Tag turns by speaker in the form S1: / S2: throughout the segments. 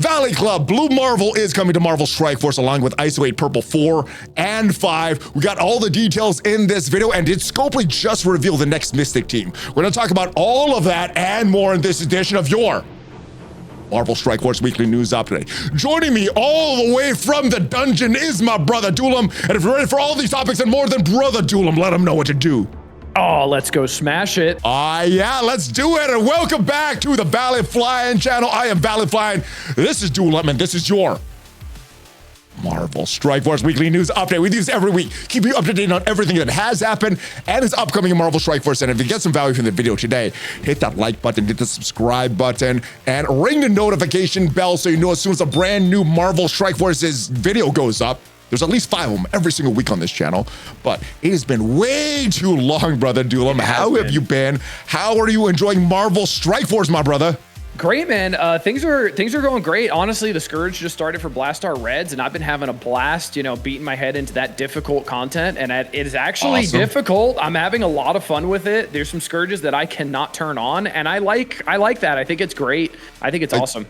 S1: Valley Club, Blue Marvel is coming to Marvel Strike Force along with Iso-8 Purple 4 and 5. We got all the details in this video, and did Scopely just reveal the next Mystic team? We're gonna talk about all of that and more in this edition of your Marvel Strike Force Weekly News Update. Joining me all the way from the dungeon is my brother Dulam, and if you're ready for all these topics and more than brother Dulam, let him know what to do.
S2: Oh, let's go smash it.
S1: Yeah, let's do it. And welcome back to the ValleyFlyin channel. I am ValleyFlyin. This is Dulam, and this is your Marvel Strike Force Weekly News Update. We do this every week. Keep you up to date on everything that has happened and is upcoming in Marvel Strike Force. And if you get some value from the video today, hit that like button, hit the subscribe button, and ring the notification bell so you know as soon as a brand new Marvel Strike Force's video goes up. There's at least 5 of them every single week on this channel, but it has been way too long, brother Dulam. How have you been? How are you enjoying Marvel Strike Force, my brother?
S2: Great, man. Things are going great. Honestly, the Scourge just started for Blastaar Reds, and I've been having a blast, beating my head into that difficult content, and it is actually difficult. I'm having a lot of fun with it. There's some Scourges that I cannot turn on, and I like that. I think it's great. I think it's awesome.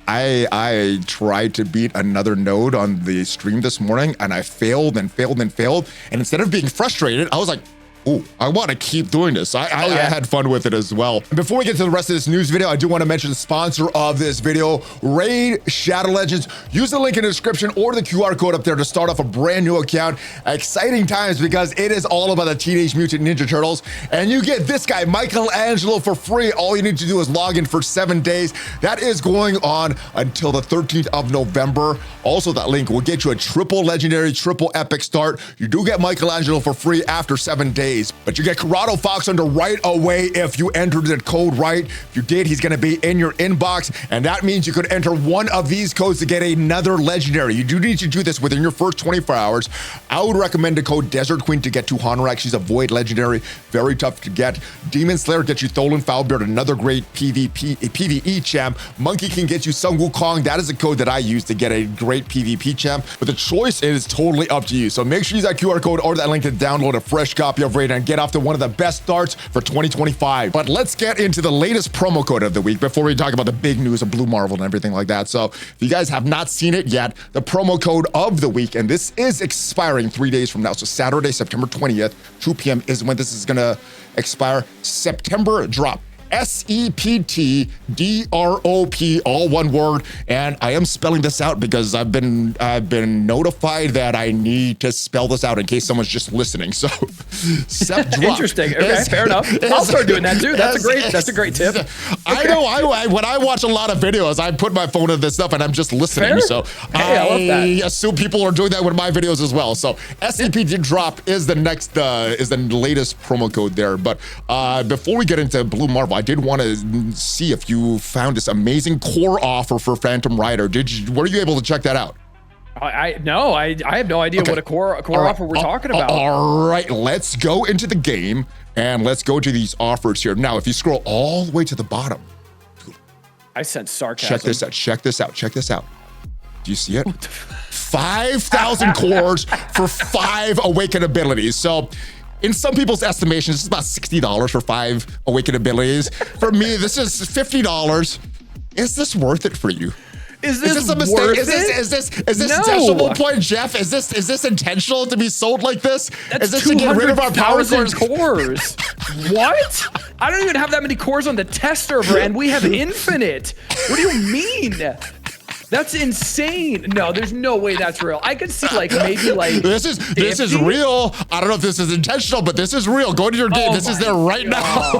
S1: I tried to beat another node on the stream this morning, and I failed and failed and failed. And instead of being frustrated, I was like, ooh, I want to keep doing this. I had fun with it as well. Before we get to the rest of this news video, I do want to mention the sponsor of this video, Raid Shadow Legends. Use the link in the description or the QR code up there to start off a brand new account. Exciting times because it is all about the Teenage Mutant Ninja Turtles. And you get this guy, Michelangelo, for free. All you need to do is log in for 7 days. That is going on until the 13th of November. Also, that link will get you a triple legendary, triple epic start. You do get Michelangelo for free after 7 days. But you get Karato Fox under right away if you entered the code right. If you did, he's going to be in your inbox, and that means you could enter one of these codes to get another legendary. You do need to do this within your first 24 hours. I would recommend the code Desert Queen to get 2 Honorax. She's a Void legendary, very tough to get. Demon Slayer gets you Tholen Foulbeard, another great PvE champ. Monkey King gets you Sun Wukong. That is a code that I use to get a great PvP champ. But the choice is totally up to you. So make sure you use that QR code or that link to download a fresh copy of Raid and get off to one of the best starts for 2025. But let's get into the latest promo code of the week before we talk about the big news of Blue Marvel and everything like that. So if you guys have not seen it yet, the promo code of the week, and this is expiring 3 days from now. So Saturday, September 20th, 2 p.m. is when this is gonna expire. September drop. SEPTDROP, all one word, and I am spelling this out because I've been notified that I need to spell this out in case someone's just listening. So, Sep drop.
S2: Interesting. Okay, fair enough. I'll start doing that too. That's a great tip. Okay.
S1: I know. When I watch a lot of videos, I put my phone in this stuff and I'm just listening.
S2: Fair.
S1: So
S2: hey, I love that.
S1: assume people are doing that with my videos as well. So SEPT drop is the next is the latest promo code there. But before we get into Blue Marvel, I did want to see if you found this amazing core offer for Phantom Rider. Were you able to check that out?
S2: I have no idea what a core offer we're talking about.
S1: All right, let's go into the game and let's go to these offers here. Now, if you scroll all the way to the bottom,
S2: I sense sarcasm.
S1: Check this out. Check this out. Check this out. Do you see it? 5,000 cores for 5 awakened abilities. So, in some people's estimations, it's about $60 for 5 awakened abilities. For me, this is $50. Is this worth it for you?
S2: Is this a mistake?
S1: Worth it? Is this intentional point, Jeff? Is this intentional to be sold like this?
S2: That's
S1: is this to get rid of our power cores?
S2: What? I don't even have that many cores on the test server, and we have infinite. What do you mean? That's insane. No, there's no way that's real. I could see maybe
S1: this is real. I don't know if this is intentional, but this is real. Go to your game. This is there right now.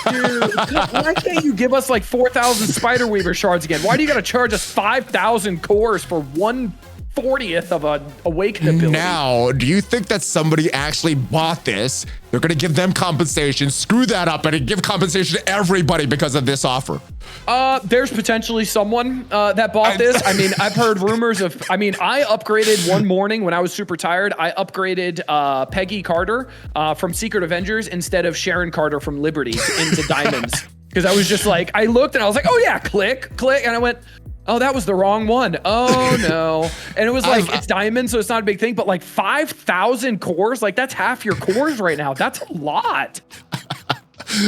S2: Dude, why can't you give us 4,000 Spider Weaver shards again? Why do you got to charge us 5,000 cores for 1/40th of an awakened ability?
S1: Now, do you think that somebody actually bought this? They're going to give them compensation, screw that up, and give compensation to everybody because of this offer.
S2: There's potentially someone that bought this. I mean, I've heard rumors of, I upgraded one morning when I was super tired. I upgraded Peggy Carter from Secret Avengers instead of Sharon Carter from Liberty into Diamonds. Because I was just I looked and I was like, oh yeah, click. And I went, oh, that was the wrong one. Oh no. And it was it's diamond, so it's not a big thing, but 5,000 cores, that's half your cores right now. That's a lot.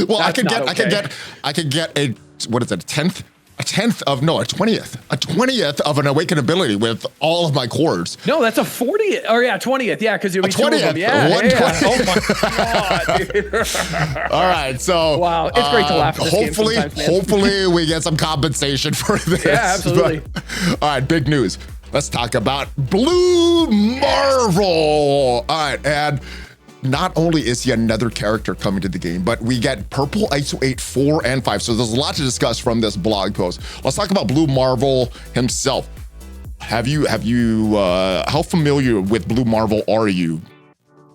S1: Well, I could get a what is it, a 20th of an awakened ability with all of my cores.
S2: No, that's a 40th. Or yeah, 20th. Yeah, because you'll be
S1: 20th.
S2: Yeah. Oh my god, dude.
S1: All right, so
S2: wow, it's great to laugh at this
S1: hopefully,
S2: game sometimes, man.
S1: hopefully we get some compensation for this.
S2: Yeah, absolutely.
S1: But, all right, big news. Let's talk about Blue Marvel. All right, and not only is he another character coming to the game, but we get purple Iso-8 4 and 5. So there's a lot to discuss from this blog post. Let's talk about Blue Marvel himself. How familiar with Blue Marvel are you?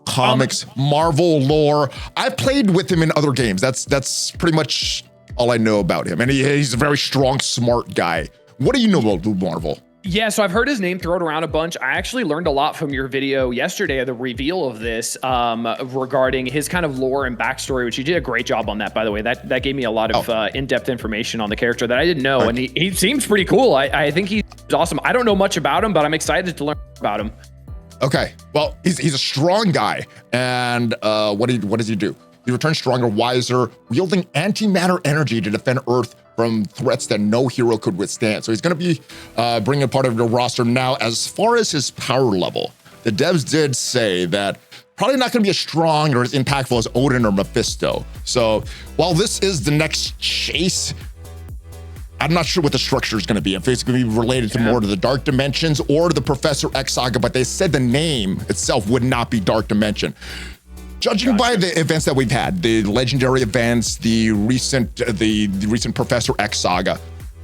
S1: Comics, Marvel lore. I've played with him in other games. That's pretty much all I know about him. And he's a very strong, smart guy. What do you know about Blue Marvel?
S2: Yeah, so I've heard his name thrown around a bunch. I actually learned a lot from your video yesterday of the reveal of this regarding his kind of lore and backstory, which you did a great job on that, by the way. That gave me a lot of in-depth information on the character that I didn't know, and he seems pretty cool. I think he's awesome. I don't know much about him, but I'm excited to learn about him.
S1: Okay, well, he's a strong guy, and what does he do? He returns stronger, wiser, wielding antimatter energy to defend Earth from threats that no hero could withstand. So he's going to be bringing a part of the roster. Now, as far as his power level, the devs did say that probably not going to be as strong or as impactful as Odin or Mephisto. So while this is the next chase, I'm not sure what the structure is going to be. If it's going to be related to more to the Dark Dimensions or the Professor X saga, but they said the name itself would not be Dark Dimension. Judging by the events that we've had, the legendary events, the recent Professor X saga,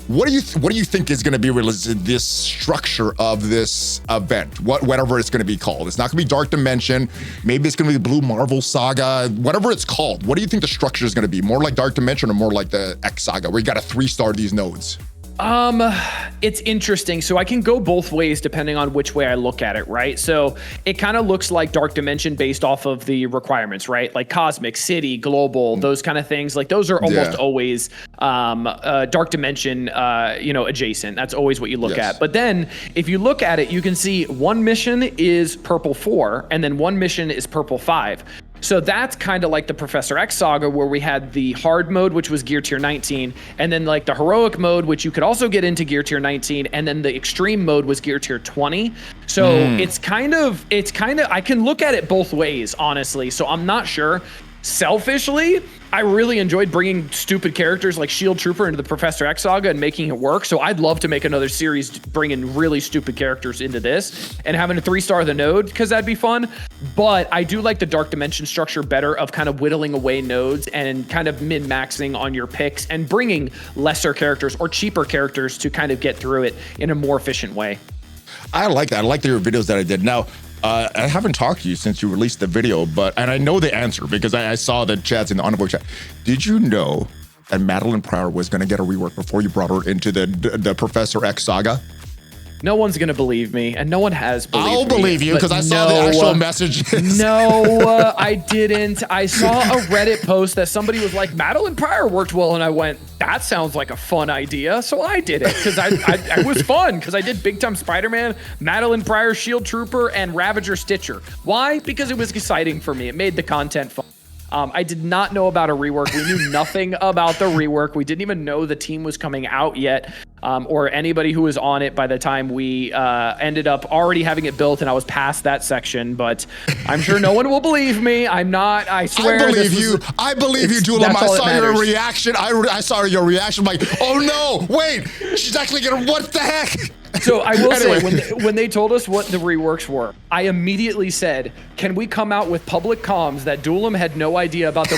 S1: what do you think is going to be this structure of this event? Whatever it's going to be called. It's not going to be Dark Dimension. Maybe it's going to be Blue Marvel Saga. Whatever it's called. What do you think the structure is going to be? More like Dark Dimension or more like the X saga, where you got to 3-star these nodes?
S2: It's interesting. So I can go both ways depending on which way I look at it, right? So it kind of looks like Dark Dimension based off of the requirements, right? Like Cosmic, City, Global, those kind of things. Like those are almost always Dark Dimension, adjacent. That's always what you look at. But then if you look at it, you can see one mission is Purple 4 and then one mission is Purple 5. So that's kind of like the Professor X saga, where we had the hard mode, which was gear tier 19, and then like the heroic mode, which you could also get into gear tier 19, and then the extreme mode was gear tier 20. So it's kind of, I can look at it both ways, honestly. So I'm not sure. Selfishly, I really enjoyed bringing stupid characters like Shield Trooper into the Professor X saga and making it work. So I'd love to make another series bringing really stupid characters into this and having a 3-star the node, because that'd be fun. But I do like the Dark Dimension structure better, of kind of whittling away nodes and kind of min-maxing on your picks and bringing lesser characters or cheaper characters to kind of get through it in a more efficient way.
S1: I like that. I like your videos that I did. Now, I haven't talked to you since you released the video, and I know the answer because I saw the chats in the Envoy chat. Did you know that Madeline Pryor was going to get a rework before you brought her into the Professor X saga?
S2: No one's going to believe me, and no one has believed me.
S1: I'll believe you because I saw the actual messages.
S2: No, I didn't. I saw a Reddit post that somebody was like, Madeline Pryor worked well, and I went, that sounds like a fun idea. So I did it because I was fun because I did Big Time Spider-Man, Madeline Pryor, Shield Trooper, and Ravager Stitcher. Why? Because it was exciting for me. It made the content fun. I did not know about a rework. We knew nothing about the rework. We didn't even know the team was coming out yet, or anybody who was on it by the time we ended up already having it built, and I was past that section. But I'm sure no one will believe me. I'm not. I swear.
S1: I believe you. I believe you, Dulam. I saw your reaction. I saw your reaction. I'm like, oh no, wait, she's actually gonna. What the heck?
S2: So I will say, when they told us what the reworks were, I immediately said, can we come out with public comms that Dulam had no idea about the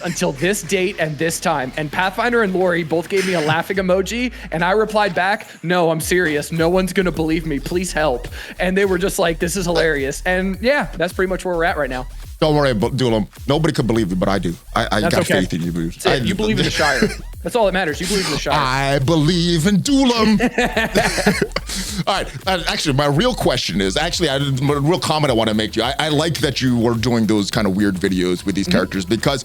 S2: until this date and this time? And Pathfinder and Lori both gave me a laughing emoji, and I replied back, no, I'm serious. No one's going to believe me. Please help. And they were just like, this is hilarious. And yeah, that's pretty much where we're at right now.
S1: Don't worry, Dulam. Nobody could believe you, but I do. I got faith in you, dude.
S2: You believe in the Shire. That's all that matters. You believe in the Shire.
S1: I believe in Dulam. All right. Actually, my real question is, a real comment I want to make to you. I like that you were doing those kind of weird videos with these characters, because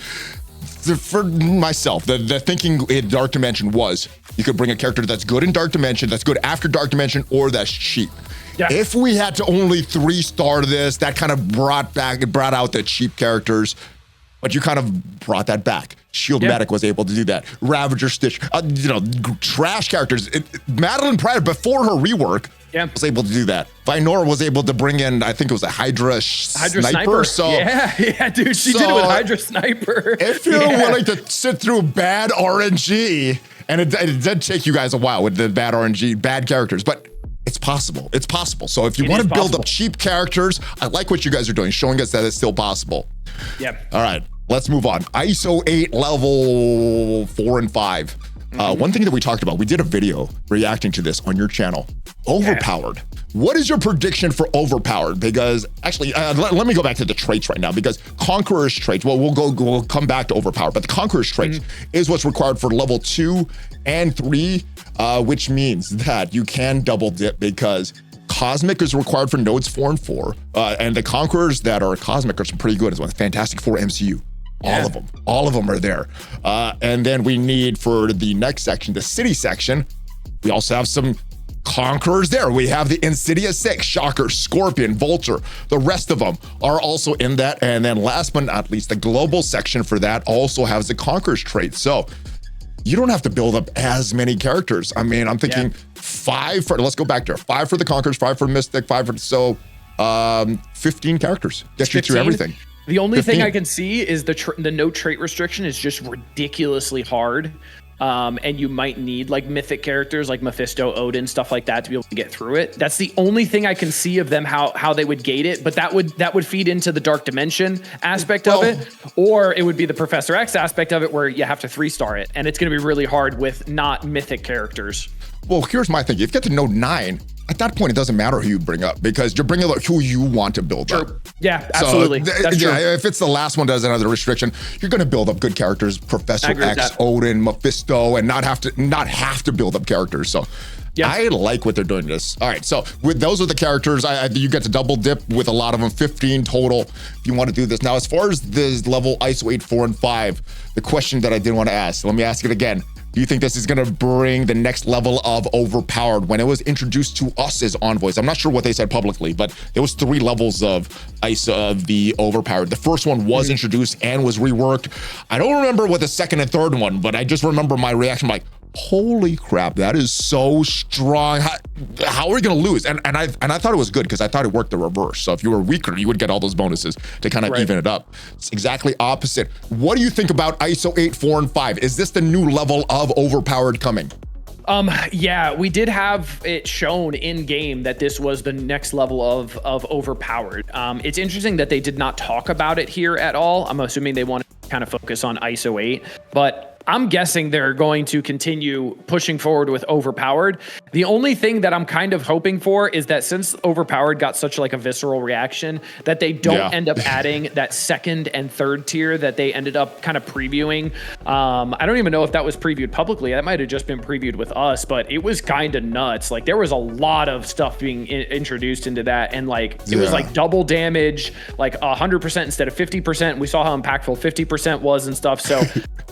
S1: for myself, the thinking in Dark Dimension was you could bring a character that's good in Dark Dimension, that's good after Dark Dimension, or that's cheap. Yeah. If we had to only 3-star this, that kind of brought out the cheap characters, but you kind of brought that back. Shield Medic was able to do that. Ravager Stitch, trash characters. Madeline Pryor, before her rework, was able to do that. Vinora was able to bring in, I think it was a Hydra Sniper. So
S2: yeah, dude, she did it with Hydra Sniper.
S1: If you're willing to sit through bad RNG, and it did take you guys a while with the bad RNG, bad characters, but it's possible. It's possible. So if you want to build up cheap characters, I like what you guys are doing, showing us that it's still possible.
S2: Yep.
S1: All right, let's move on. Iso-8 level 4 and 5. One thing that we talked about, we did a video reacting to this on your channel. Overpowered. What is your prediction for Overpowered? Because actually, let me go back to the traits right now, because Conqueror's traits, well, we'll come back to Overpowered, but the Conqueror's traits is what's required for level 2 and 3, which means that you can double dip, because Cosmic is required for nodes 4 and 4, and the Conquerors that are Cosmic are some pretty good as well. Fantastic Four MCU. All of them are there. And then we need, for the next section, the city section, we also have some Conquerors there. We have the Insidious 6, Shocker, Scorpion, Vulture. The rest of them are also in that. And then last but not least, the global section for that also has the Conquerors trait. So you don't have to build up as many characters. I mean, I'm thinking 5 for, let's go back there. 5 for the Conquerors, 5 for Mystic, 5 for, 15 characters. Get you through everything.
S2: The only thing I can see is the no trait restriction is just ridiculously hard. And you might need like mythic characters like Mephisto, Odin, stuff like that to be able to get through it. That's the only thing I can see of them, how they would gate it. But that would feed into the Dark Dimension aspect of it, or it would be the Professor X aspect of it, where you have to 3-star it, and it's going to be really hard with not mythic characters.
S1: Well, here's my thing: if you get to node 9. At that point, it doesn't matter who you bring up, because you're bringing up who you want to build up.
S2: Yeah, absolutely.
S1: So,
S2: that's true.
S1: If it's the last one doesn't have the restriction, you're going to build up good characters, Professor X, Odin, Mephisto, and not have to build up characters. So I like what they're doing this. All right, so those are the characters. You get to double dip with a lot of them, 15 total, if you want to do this. Now, as far as this level Iso-8, 4, and 5, the question that I did want to ask, let me ask it again. Do you think this is going to bring the next level of Overpowered? When it was introduced to us as envoys, I'm not sure what they said publicly, but there was 3 levels of the Overpowered. The first one was introduced and was reworked. I don't remember what the second and third one, but I just remember my reaction, like, holy crap, that is so strong. How are we going to lose? And I thought it was good, because I thought it worked the reverse. So if you were weaker, you would get all those bonuses to kind of even it up. It's exactly opposite. What do you think about Iso-8, 4, and 5? Is this the new level of Overpowered coming?
S2: Yeah, we did have it shown in game that this was the next level of Overpowered. It's interesting that they did not talk about it here at all. I'm assuming they want to kind of focus on Iso-8, but I'm guessing they're going to continue pushing forward with Overpowered. The only thing that I'm kind of hoping for is that since Overpowered got such like a visceral reaction, that they don't end up adding that second and third tier that they ended up kind of previewing. I don't even know if that was previewed publicly. That might have just been previewed with us, but it was kind of nuts. Like, there was a lot of stuff being introduced into that, and like it was like double damage, like 100% instead of 50%. We saw how impactful 50% was and stuff. So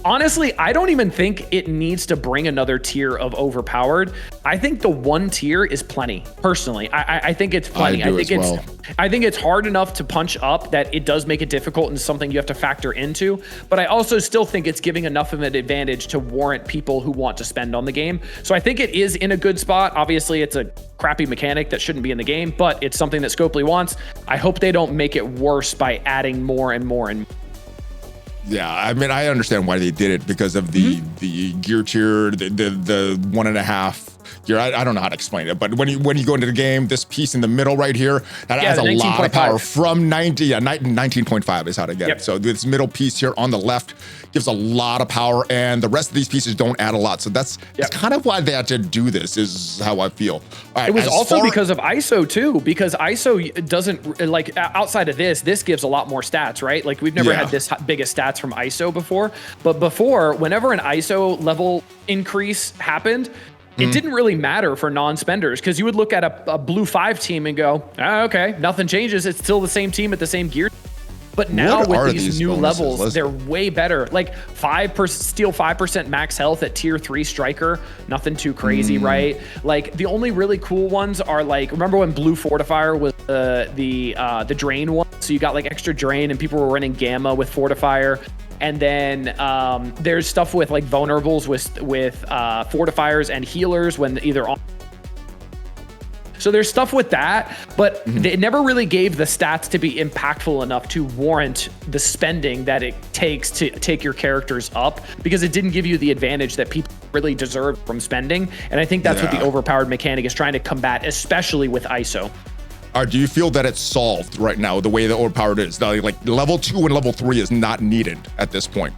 S2: honestly, I don't even think it needs to bring another tier of Overpowered. I think the 1 tier is plenty. Personally, I think it's plenty. I think it's hard enough to punch up that it does make it difficult and something you have to factor into. But I also still think it's giving enough of an advantage to warrant people who want to spend on the game. So I think it is in a good spot. Obviously, it's a crappy mechanic that shouldn't be in the game, but it's something that Scopely wants. I hope they don't make it worse by adding more and more and more.
S1: Yeah, I mean, I understand why they did it, because of the gear tier, the 1.5 gear. I don't know how to explain it, but when you go into the game, this piece in the middle right here, that has a lot of power from 19.5 is how to get it. So this middle piece here on the left gives a lot of power, and the rest of these pieces don't add a lot. So that's kind of why they had to do this, is how I feel. All right,
S2: it was also because of ISO too, because ISO doesn't, like, outside of this gives a lot more stats, right? Like, we've never had this big of stats from ISO before, but before, whenever an ISO level increase happened, it didn't really matter for non-spenders, because you would look at a blue 5 team and go, okay, nothing changes. It's still the same team at the same gear. But now with these new levels, they're way better. Like 5% max health at tier 3 striker, nothing too crazy, right? Like, the only really cool ones are, like, remember when blue fortifier was the drain one? So you got like extra drain, and people were running gamma with fortifier. And then there's stuff with like vulnerables with fortifiers and healers when either on. So there's stuff with that, but it never really gave the stats to be impactful enough to warrant the spending that it takes to take your characters up, because it didn't give you the advantage that people really deserve from spending. And I think that's what the overpowered mechanic is trying to combat, especially with ISO.
S1: Do you feel that it's solved right now, the way the overpowered is? Like level 2 and level 3 is not needed at this point.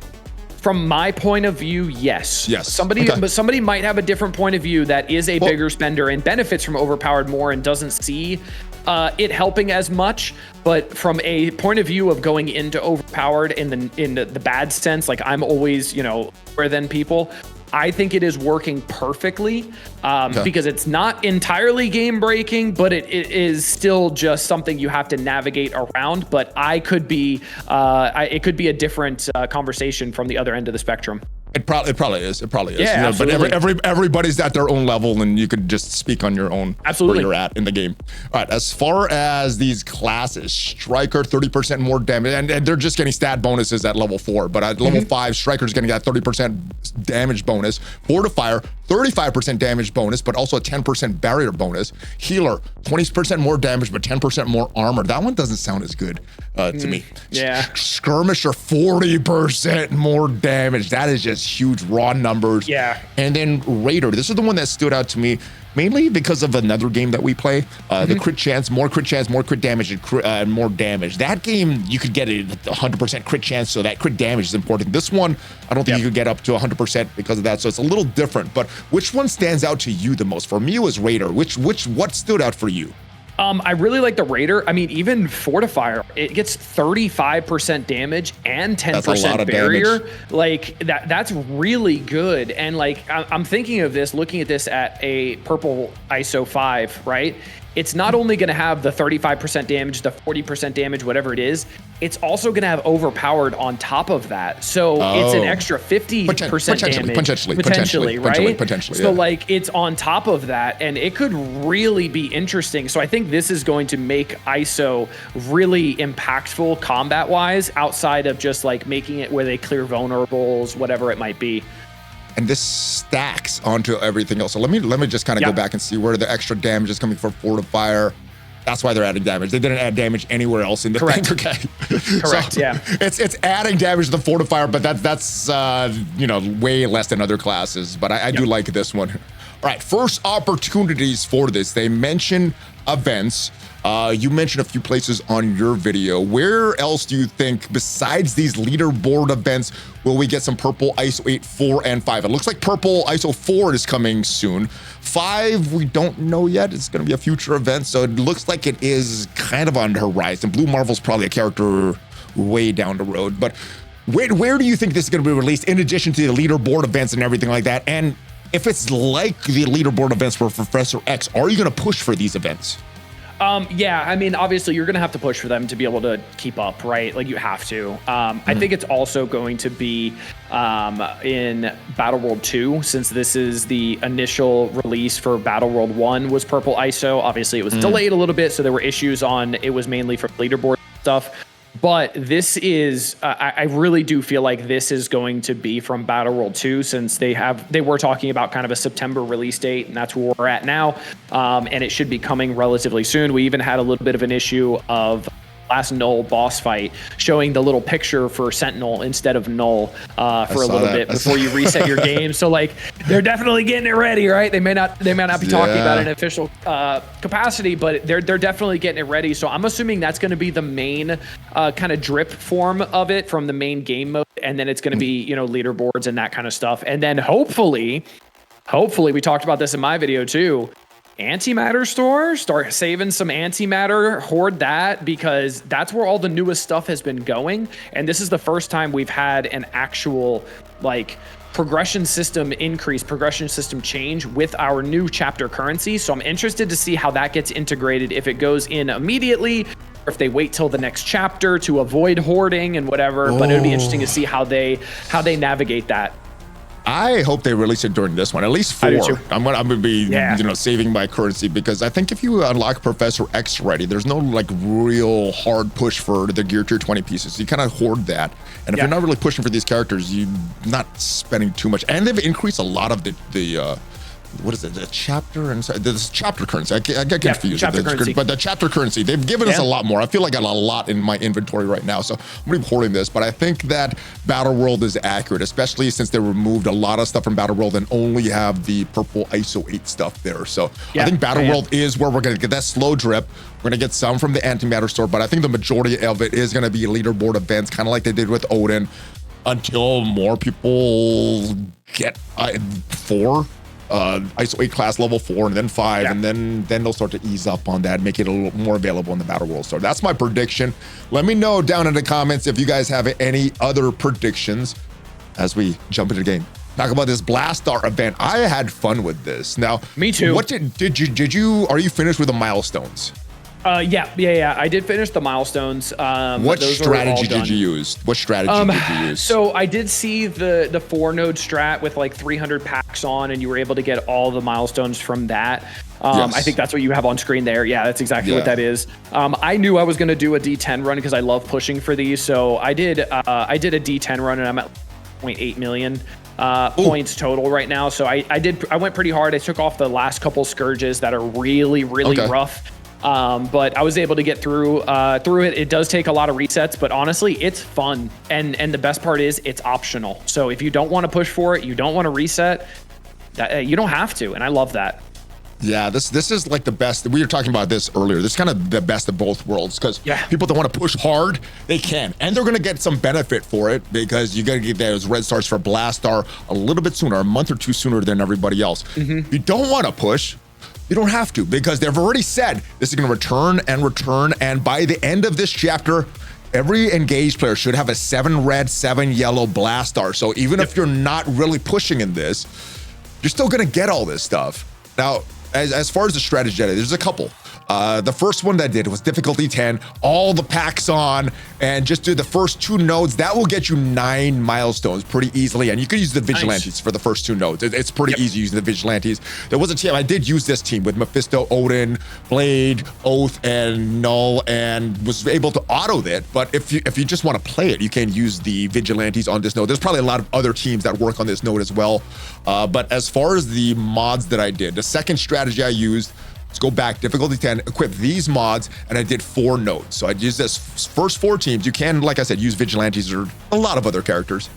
S2: From my point of view, yes.
S1: Yes.
S2: But somebody might have a different point of view that is a bigger spender and benefits from overpowered more and doesn't see it helping as much. But from a point of view of going into overpowered in the bad sense, like I'm always, better than people. I think it is working perfectly because it's not entirely game breaking, but it is still just something you have to navigate around. But it could be a different conversation from the other end of the spectrum.
S1: It probably is.
S2: Yeah, absolutely.
S1: But everybody's at their own level, and you could just speak on your own where you're at in the game. All right, as far as these classes, Striker 30% more damage, and they're just getting stat bonuses at level 4. But at level 5, Striker's going to get 30% damage bonus. Fortifier 35% damage bonus, but also a 10% barrier bonus. Healer 20% more damage, but 10% more armor. That one doesn't sound as good to me.
S2: Yeah.
S1: Skirmisher 40% more damage. That is just huge raw numbers.
S2: Yeah.
S1: And then Raider, this is the one that stood out to me mainly because of another game that we play, the crit chance, more crit damage, and more damage. That game, you could get a 100% crit chance, so that crit damage is important. This one, I don't think you could get up to 100% because of that, so it's a little different. But which one stands out to you the most? For me, it was Raider. What stood out for you?
S2: I really like the Raider. I mean, even Fortifier, it gets 35% damage and 10% barrier. Like that's really good. And like, I'm thinking of this, looking at this at a purple ISO 5, right? It's not only going to have the 35% damage, the 40% damage, whatever it is, it's also going to have overpowered on top of that. So it's an extra 50% damage. Potentially, right?
S1: Potentially,
S2: so like it's on top of that, and it could really be interesting. So I think this is going to make ISO really impactful combat-wise, outside of just like making it where they clear vulnerables, whatever it might be.
S1: And this stacks onto everything else. So let me just kind of go back and see where the extra damage is coming for Fortifier. That's why they're adding damage. They didn't add damage anywhere else in the thing. Okay.
S2: Correct.
S1: So it's adding damage to the Fortifier, but that's way less than other classes. But I do like this one. All right, first opportunities for this. They mention events. You mentioned a few places on your video. Where else do you think, besides these leaderboard events, will we get some purple Iso-8 4 and 5? It looks like purple Iso 4 is coming soon. 5, we don't know yet. It's going to be a future event, so it looks like it is kind of on the horizon. Blue Marvel's probably a character way down the road. But where do you think this is going to be released, in addition to the leaderboard events and everything like that? And if it's like the leaderboard events for Professor X, are you going to push for these events?
S2: Yeah, I mean, obviously you're going to have to push for them to be able to keep up, right? Like you have to. I think it's also going to be in Battle World 2, since this is the initial release for Battle World 1 was Purple ISO. Obviously it was delayed a little bit, so there were issues on it was mainly for leaderboard stuff. But this is, I really do feel like this is going to be from Battle World 2, since they were talking about kind of a September release date, and that's where we're at now. And it should be coming relatively soon. We even had a little bit of an issue of last Null boss fight showing the little picture for Sentinel instead of Null for a little bit before you reset your game. So like they're definitely getting it ready, right? They may not be talking about it in official capacity, but they're definitely getting it ready. So I'm assuming that's going to be the main kind of drip form of it from the main game mode, and then it's going to be leaderboards and that kind of stuff, and then hopefully we talked about this in my video too. Antimatter store, start saving some antimatter, hoard that, because that's where all the newest stuff has been going. And this is the first time we've had an actual like progression system increase, progression system change with our new chapter currency. So I'm interested to see how that gets integrated, if it goes in immediately or if they wait till the next chapter to avoid hoarding and whatever. But it'll be interesting to see how they navigate that.
S1: I hope they release it during this one, at least 4.
S2: I do too.
S1: I'm gonna be saving my currency, because I think if you unlock Professor X already, there's no like real hard push for the gear tier 20 pieces. So you kind of hoard that, and if you're not really pushing for these characters, you're not spending too much. And they've increased a lot of the what is it? The chapter and this chapter currency. I get confused. But the chapter currency, they've given us a lot more. I feel like I got a lot in my inventory right now, so I'm gonna be hoarding this. But I think that Battle World is accurate, especially since they removed a lot of stuff from Battle World and only have the purple Iso-8 stuff there. So I think Battle World is where we're gonna get that slow drip. We're gonna get some from the Antimatter store, but I think the majority of it is gonna be leaderboard events, kind of like they did with Odin, until more people get 4. Iso-8 class level 4 and then 5, and then they'll start to ease up on that, make it a little more available in the Battle World store. That's my prediction. Let me know down in the comments if you guys have any other predictions as we jump into the game. Talk about this Blastaar event. I had fun with this. Now,
S2: me too.
S1: What did you are you finished with the milestones?
S2: Yeah. I did finish the milestones.
S1: What strategy did you use? What strategy did you use?
S2: So I did see the 4-node strat with like 300 packs on, and you were able to get all the milestones from that. I think that's what you have on screen there. Yeah, that's exactly what that is. I knew I was going to do a D10 run because I love pushing for these. So I did a D10 run, and I'm at 0.8 million points total right now. So I went pretty hard. I took off the last couple scourges that are really rough. But I was able to get through it. It does take a lot of resets, but honestly, it's fun. And the best part is it's optional. So if you don't want to push for it, you don't want to reset, you don't have to. And I love that.
S1: Yeah, this is like the best. We were talking about this earlier. This is kind of the best of both worlds, because people that want to push hard, they can. And they're going to get some benefit for it, because you got to get those red stars for Blastaar a little bit sooner, a month or two sooner than everybody else. If you don't want to push, you don't have to, because they've already said this is going to return, and by the end of this chapter, every engaged player should have a 7 red, 7 yellow Blastaar. So even if you're not really pushing in this, you're still going to get all this stuff. Now, as far as the strategy, there's a couple. The first one that I did was difficulty 10, all the packs on, and just do the first 2 nodes. That will get you 9 milestones pretty easily. And you could use the Vigilantes for the first 2 nodes. It's pretty easy using the Vigilantes. There was a team, I did use this team with Mephisto, Odin, Blade, Oath, and Null, and was able to auto that. But if you just want to play it, you can use the Vigilantes on this node. There's probably a lot of other teams that work on this node as well. But as far as the mods that I did, the second strategy I used, let's go back, difficulty 10, equip these mods, and I did 4 nodes. So I used this first 4 teams. You can, like I said, use Vigilantes or a lot of other characters.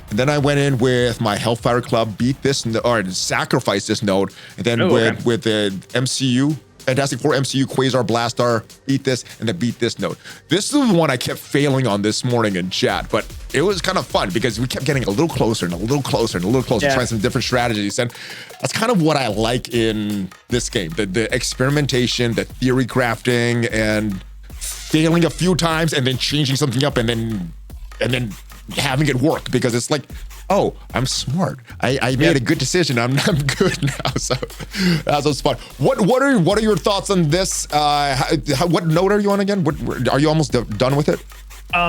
S1: And then I went in with my Hellfire Club, beat this, or sacrifice this node, and then with the MCU, Fantastic Four MCU, Quasar, Blastaar, beat this, and then beat this node. This is the one I kept failing on this morning in chat, but it was kind of fun because we kept getting a little closer and a little closer and a little closer, trying some different strategies. And that's kind of what I like in this game, the experimentation, the theory crafting, and failing a few times and then changing something up and then having it work, because it's like, oh, I'm smart. I made a good decision. I'm good now. So that was fun. What are your thoughts on this? What node are you on again? Are you almost done with it?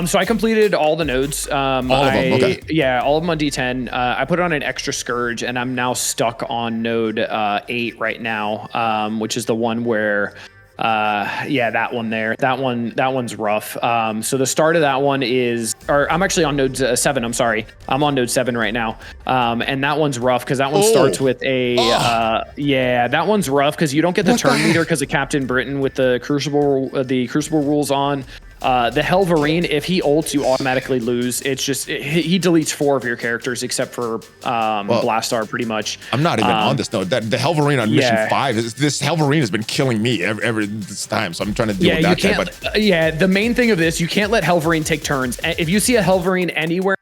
S2: So I completed all the nodes.
S1: All of them, okay.
S2: Yeah, all of them on D10. I put on an extra Scourge, and I'm now stuck on node 8 right now, which is the one where, that one there. That one's rough. So the start of that one I'm actually on node 7. I'm sorry. I'm on node 7 right now. And that one's rough because that one starts with that one's rough because you don't get the turn leader because of Captain Britain with the Crucible rules on. The Helverine, if he ults, you automatically lose. It's just he deletes 4 of your characters except for Blastaar, pretty much. I'm
S1: not even on this node. The Helverine on mission 5, this Helverine has been killing me every this time, so I'm trying to deal with that guy. But
S2: the main thing of this, you can't let Helverine take turns. If you see a Helverine anywhere,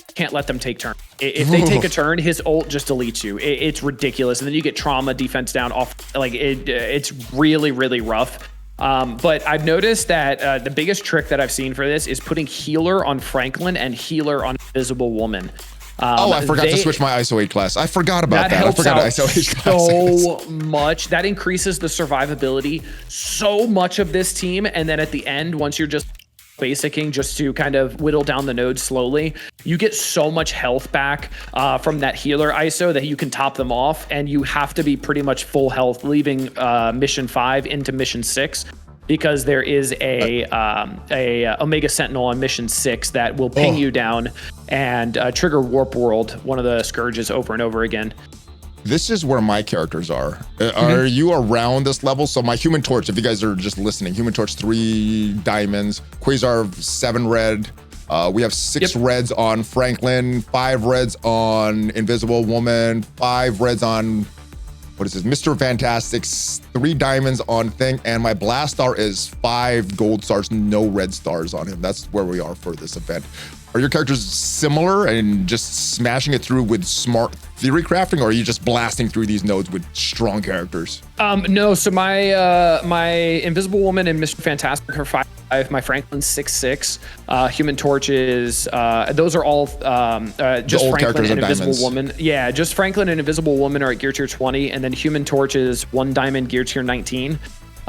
S2: you can't let them take turns. If they take a turn, his ult just deletes you. It's ridiculous, and then you get trauma, defense down, off. Like it's really, really rough. But I've noticed that the biggest trick that I've seen for this is putting healer on Franklin and healer on Invisible Woman.
S1: I forgot to switch my Iso-8 class. I forgot about that.
S2: I forgot Iso-8 class. So much. That increases the survivability so much of this team. And then at the end, once you're just basicing just to kind of whittle down the nodes slowly. You get so much health back from that healer ISO that you can top them off, and you have to be pretty much full health leaving mission 5 into mission 6. Because there is a Omega Sentinel on mission 6 that will ping you down and trigger Warp World, one of the scourges, over and over again.
S1: This is where my characters are. Are you around this level? So my Human Torch, if you guys are just listening, Human Torch 3 diamonds, Quasar 7 red. We have 6 reds on Franklin, 5 reds on Invisible Woman, 5 reds on, what is this, Mr. Fantastic, 3 diamonds on Thing, and my Blastaar is 5 gold stars, no red stars on him. That's where we are for this event. Are your characters similar and just smashing it through with smart theory crafting, or are you just blasting through these nodes with strong characters?
S2: No, so my Invisible Woman and Mr. Fantastic are 5. My Franklin's 6'6". Human Torch is those are all just Franklin and Invisible Woman. Yeah, just Franklin and Invisible Woman are at gear tier 20, and then Human Torch is 1 diamond gear tier 19.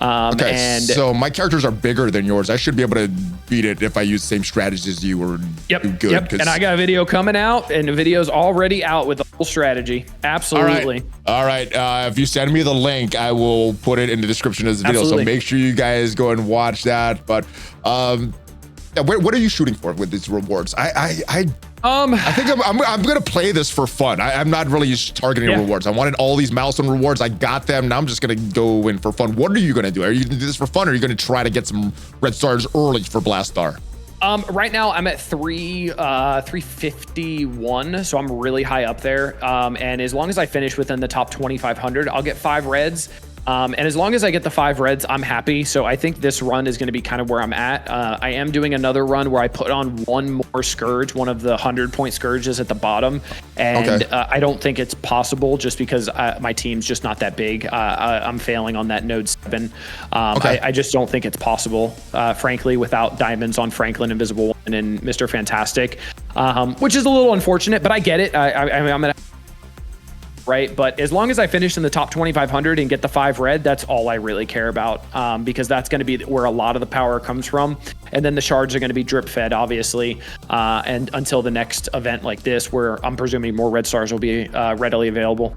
S1: Okay,
S2: and
S1: so my characters are bigger than yours. I should be able to beat it if I use the same strategies as you or do good.
S2: Yep. And I got a video coming out, and the video's already out with the whole strategy. Absolutely.
S1: All right. If you send me the link, I will put it in the description of the video.
S2: Absolutely.
S1: So make sure you guys go and watch that. But what are you shooting for with these rewards? I think I'm gonna play this for fun. I'm not really just targeting rewards. I wanted all these milestone rewards. I got them. Now I'm just gonna go in for fun. What are you gonna do? Are you gonna do this for fun, or are you gonna try to get some red stars early for Blastaar?
S2: Right now I'm at 351, so I'm really high up there. And as long as I finish within the top 2,500, I'll get 5 reds. And as long as I get the 5 reds, I'm happy. So I think this run is going to be kind of where I'm at. I am doing another run where I put on 1 more Scourge, one of the 100-point Scourges at the bottom. And I don't think it's possible just because my team's just not that big. I'm failing on that node 7. I just don't think it's possible, frankly, without diamonds on Franklin, Invisible Woman, and Mr. Fantastic, which is a little unfortunate, but I get it. I'm going to... Right, but as long as I finish in the top 2,500 and get the 5 red, that's all I really care about, because that's going to be where a lot of the power comes from. And then the shards are going to be drip fed, obviously, and until the next event like this, where I'm presuming more red stars will be readily available.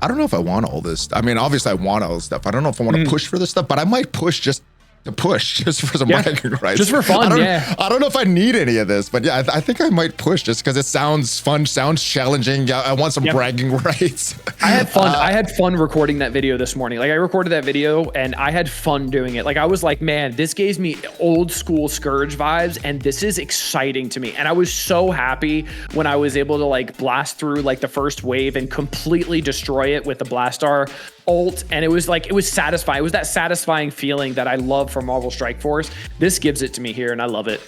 S1: I don't know if I want all this. I mean, obviously I want all this stuff. I don't know if I want to push for this stuff, but I might push just to push, just for some bragging rights.
S2: Just for fun,
S1: I don't know if I need any of this, but yeah, I think I might push just because it sounds fun, sounds challenging. I want some bragging rights.
S2: I had fun. I had fun recording that video this morning. Like, I recorded that video and I had fun doing it. Like, I was like, man, this gives me old school Scourge vibes, and this is exciting to me. And I was so happy when I was able to like blast through like the first wave and completely destroy it with the Blastaar ult, and it was satisfying. It was that satisfying feeling that I love from Marvel Strike Force. This gives it to me here, and I love it.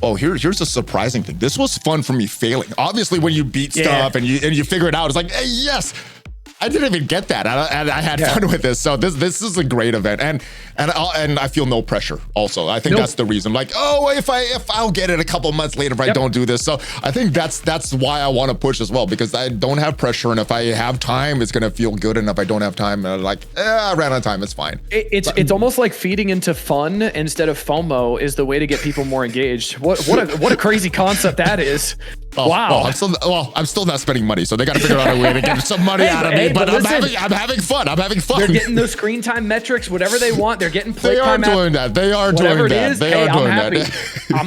S1: Oh, here's a surprising thing. This was fun for me failing. Obviously, when you beat stuff and you figure it out, it's like, hey, yes, I didn't even get that, and I had fun with this. So this is a great event, and I feel no pressure. Also, I think that's the reason. Like, oh, if I'll get it a couple months later if I don't do this. So I think that's why I want to push as well, because I don't have pressure, and if I have time, it's gonna feel good. And if I don't have time, I ran out of time. It's fine.
S2: It's almost like feeding into fun instead of FOMO is the way to get people more engaged. What a crazy concept that is.
S1: Oh,
S2: wow.
S1: I'm still not spending money, so they got to figure out a way to get some money out of me. But I'm having fun. I'm having fun.
S2: They're getting those screen time metrics, whatever they want. They're getting play time.
S1: They are doing that. They are doing that.
S2: I'm happy.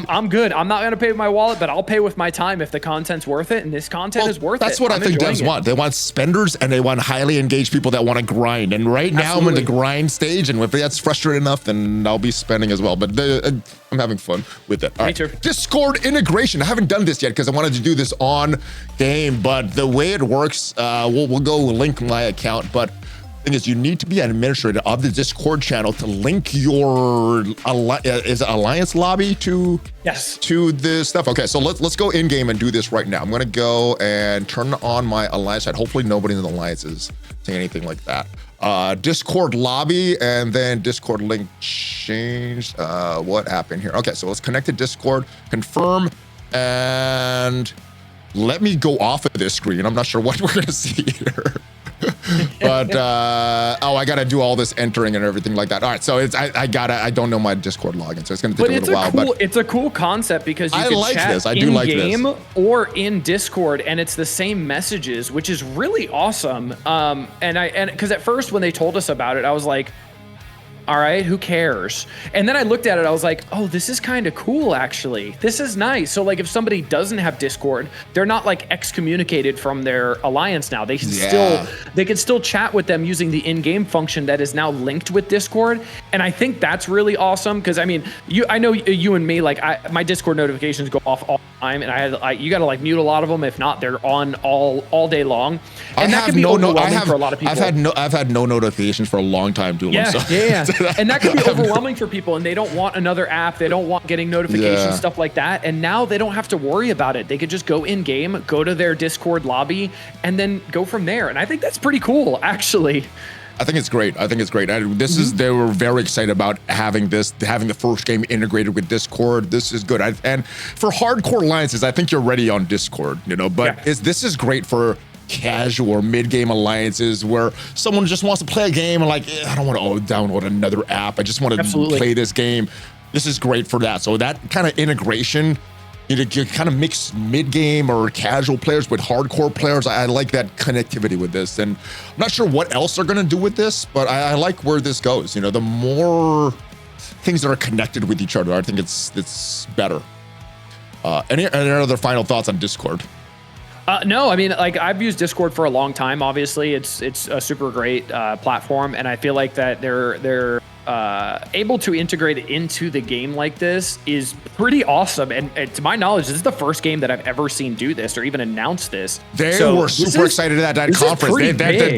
S2: I'm good. I'm not gonna pay with my wallet, but I'll pay with my time if the content's worth it, and this content is worth it.
S1: That's what I think devs want. They want spenders, and they want highly engaged people that want to grind. And right now I'm in the grind stage, and if that's frustrating enough, then I'll be spending as well. But I'm having fun with it. All right. Discord integration. I haven't done this yet because I wanted to do this on game, but the way it works, we'll go link my account. But the thing is, you need to be an administrator of the Discord channel to link your Alliance lobby to the stuff. Okay, so let's go in game and do this right now. I'm gonna go and turn on my Alliance side. Hopefully nobody in the Alliance is saying anything like that. Discord lobby, and then Discord link changed. What happened here? Okay, so let's connect to Discord, confirm, and let me go off of this screen. I'm not sure what we're gonna see here. But I gotta do all this entering and everything like that. All right, so I don't know my Discord login, so it's gonna take a little while. But
S2: it's a cool concept because you can chat in-game or in Discord, and it's the same messages, which is really awesome. And because at first when they told us about it, I was like, all right, who cares? And then I looked at it, I was like, oh, this is kind of cool, actually. This is nice. So like if somebody doesn't have Discord, they're not like excommunicated from their alliance now. They can still chat with them using the in-game function that is now linked with Discord. And I think that's really awesome because I mean, I know you and me, like my Discord notifications go off all the time, and you got to like mute a lot of them. If not, they're on all day long. And that can be overwhelming for a lot of people.
S1: I've had no notifications for a long time, Dulam.
S2: Yeah. And that can be overwhelming for people, and they don't want another app. They don't want getting notifications, stuff like that. And now they don't have to worry about it. They could just go in game, go to their Discord lobby, and then go from there. And I think that's pretty cool, actually.
S1: I think it's great. They were very excited about having the first game integrated with Discord. This is good. And for hardcore alliances, I think you're ready on Discord, but this is great for casual or mid-game alliances where someone just wants to play a game and like, I don't want to download another app. I just want to play this game. This is great for that. So that kind of integration, you kind of mix mid-game or casual players with hardcore players. I like that connectivity with this. And I'm not sure what else they're going to do with this, but I like where this goes. The more things that are connected with each other, I think it's better. Any other final thoughts on Discord?
S2: No, I mean, like I've used Discord for a long time. Obviously, it's a super great platform, and I feel like that they're able to integrate it into the game like this is pretty awesome. And to my knowledge, this is the first game that I've ever seen do this or even announce this.
S1: They were super excited at that conference.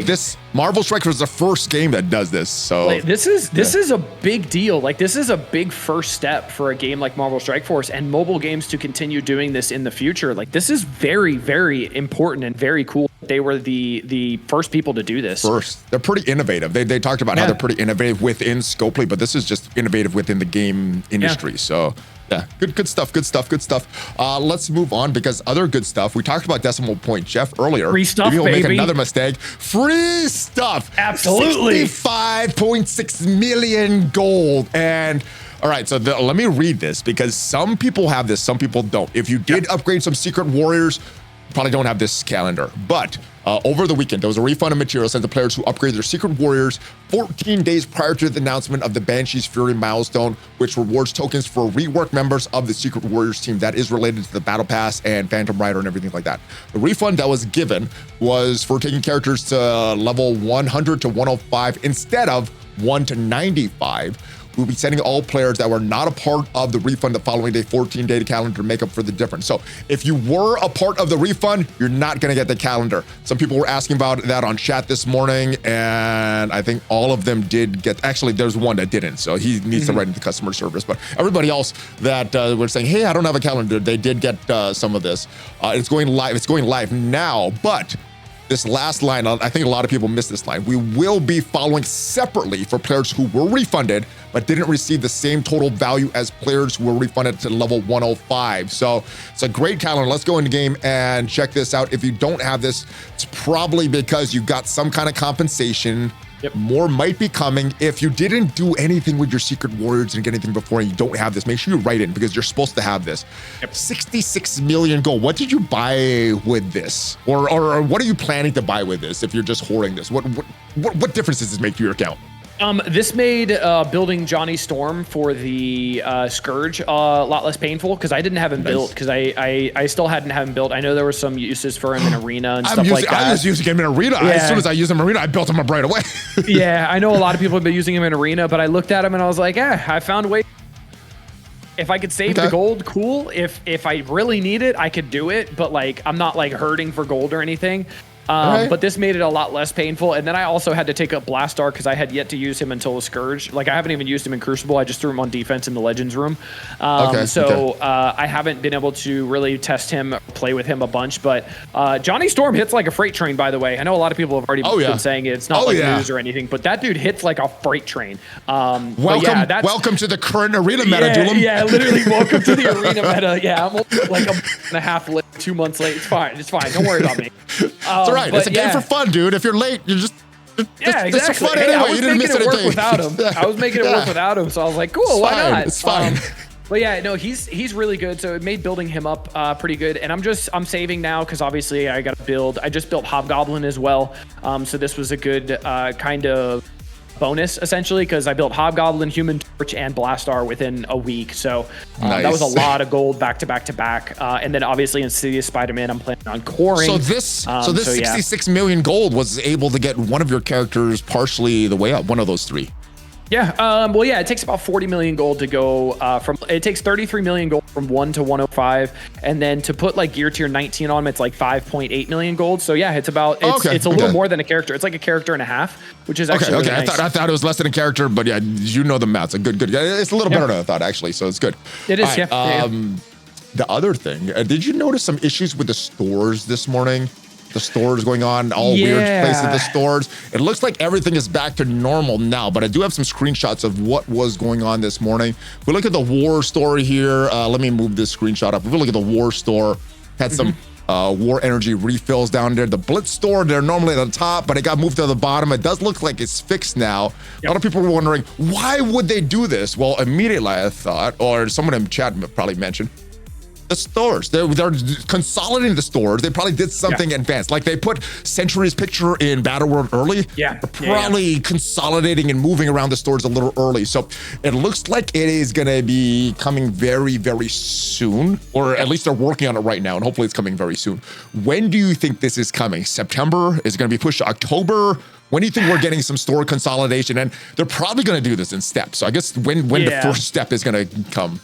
S1: This Marvel Strike was the first game that does this. So
S2: like, this is a big deal. Like this is a big first step for a game like Marvel Strike Force and mobile games to continue doing this in the future. Like this is very, very important and very cool. They were the first people to do this.
S1: They're pretty innovative. They talked about how they're pretty innovative within Scopely, but this is just innovative within the game industry. So yeah, good stuff. Let's move on because other good stuff. We talked about Decimal Point Jeff earlier.
S2: Free stuff,
S1: Maybe we'll
S2: baby.
S1: make another mistake. Free stuff.
S2: Absolutely.
S1: 65.6 million gold. And all right, so let me read this because some people have this, some people don't. If you did upgrade some Secret Warriors, probably don't have this calendar, but over the weekend, there was a refund of materials sent to players who upgraded their Secret Warriors 14 days prior to the announcement of the Banshee's Fury milestone, which rewards tokens for rework members of the Secret Warriors team that is related to the Battle Pass and Phantom Rider and everything like that. The refund that was given was for taking characters to level 100 to 105 instead of 1 to 95. We'll be sending all players that were not a part of the refund the following day 14-day calendar to make up for the difference. So if you were a part of the refund, you're not going to get the calendar. Some people were asking about that on chat this morning, and I think all of them did get. Actually, there's one that didn't, so he needs to write into customer service. But everybody else that were saying, hey, I don't have a calendar, they did get some of this. It's going live. It's going live now, but this last line, I think a lot of people missed this line. We will be following separately for players who were refunded but didn't receive the same total value as players who were refunded to level 105. So it's a great calendar. Let's go into game and check this out. If you don't have this, it's probably because you got some kind of compensation. More might be coming. If you didn't do anything with your Secret Warriors and get anything before and you don't have this, make sure you write in because you're supposed to have this. 66 million gold. What did you buy with this? Or what are you planning to buy with this if you're just hoarding this? What difference does this make to your account?
S2: This made building Johnny Storm for the Scourge a lot less painful because I didn't have him built because I still hadn't have him built. I know there were some uses for him in Arena and stuff like that. I was
S1: using him in Arena. As soon as I used him in Arena, I built him up right away.
S2: Yeah, I know a lot of people have been using him in Arena, but I looked at him and I was like, I found a way. If I could save the gold, cool. If I really need it, I could do it. But like, I'm not like hurting for gold or anything. But this made it a lot less painful. And then I also had to take up Blastaar because I had yet to use him until the Scourge. Like I haven't even used him in Crucible. I just threw him on defense in the Legends room. I haven't been able to really test him, play with him a bunch. But Johnny Storm hits like a freight train, by the way. I know a lot of people have already been saying it's not news or anything, but that dude hits like a freight train.
S1: Welcome to the current Arena meta, Dulam.
S2: Yeah, literally welcome to the Arena meta. Yeah, I'm like a month and a half late, 2 months late. It's fine. Don't worry about me.
S1: It's all right. It's a game for fun, dude. If you're late, you're just
S2: exactly.
S1: It's fun
S2: Hey,
S1: anyway.
S2: I was making it work without him. I was making it work without him, so I was like, cool, why not?
S1: It's fine.
S2: But yeah, no, he's really good. So it made building him up pretty good. And I'm saving now because obviously I got to build. I just built Hobgoblin as well. So this was a good kind of bonus essentially because I built Hobgoblin, Human Torch, and Blastaar within a week. So that was a lot of gold back to back to back. And then obviously Insidious Spider-Man, I'm planning on coring.
S1: So this 66 million gold was able to get one of your characters partially the way up. One of those three.
S2: Yeah. Well, yeah, it takes about 40 million gold to go it takes 33 million gold from 1 to 105. And then to put like gear tier 19 on them, it's like 5.8 million gold. So yeah, it's a little more than a character. It's like a character and a half, which is actually really nice.
S1: I thought it was less than a character, but yeah, you know the maths. A good. It's a little better than I thought actually. So it's good.
S2: It is.
S1: The other thing, did you notice some issues with the stores this morning? The stores going on, all weird places in the stores. It looks like everything is back to normal now, but I do have some screenshots of what was going on this morning. If we look at the war store here, let me move this screenshot up. If we look at the war store, had some war energy refills down there. The Blitz store, they're normally at the top, but it got moved to the bottom. It does look like it's fixed now. A lot of people were wondering, why would they do this? Well, immediately I thought, or someone in chat probably mentioned, the stores. They're consolidating the stores. They probably did something advanced. Like they put Century's picture in Battleworld early.
S2: Yeah.
S1: They're probably consolidating and moving around the stores a little early. So it looks like it is going to be coming very, very soon, or at least they're working on it right now, and hopefully it's coming very soon. When do you think this is coming? September? Is it going to be pushed to October? When do you think we're getting some store consolidation? And they're probably going to do this in steps. So I guess when the first step is going to come.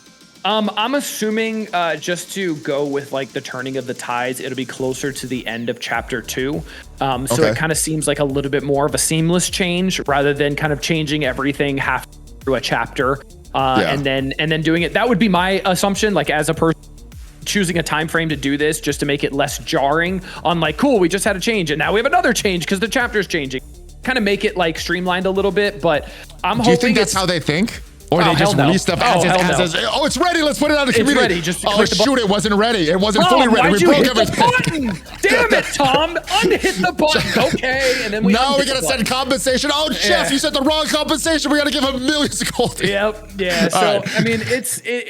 S2: I'm assuming just to go with like the turning of the tides, it'll be closer to the end of chapter 2. So it kind of seems like a little bit more of a seamless change rather than kind of changing everything half through a chapter and then doing it. That would be my assumption, like as a person choosing a time frame to do this just to make it less jarring on like, cool, we just had a change and now we have another change because the chapter's changing. Kind of make it like streamlined a little bit, but I'm hoping.
S1: Do you think that's how they think? Or they just release stuff as oh, it's ready. Let's put it on the community.
S2: It's ready. Just
S1: shoot, it wasn't ready. It wasn't fully ready. We broke everything.
S2: Damn it, Tom. Unhit the button. Okay. And then we
S1: gotta send compensation. Oh, Jeff, you sent the wrong compensation. We gotta give him millions of gold.
S2: Yep. Yeah. So, I mean,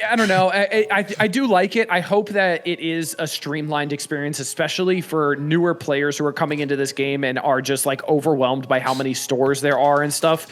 S2: I don't know. I do like it. I hope that it is a streamlined experience, especially for newer players who are coming into this game and are just like overwhelmed by how many stores there are and stuff.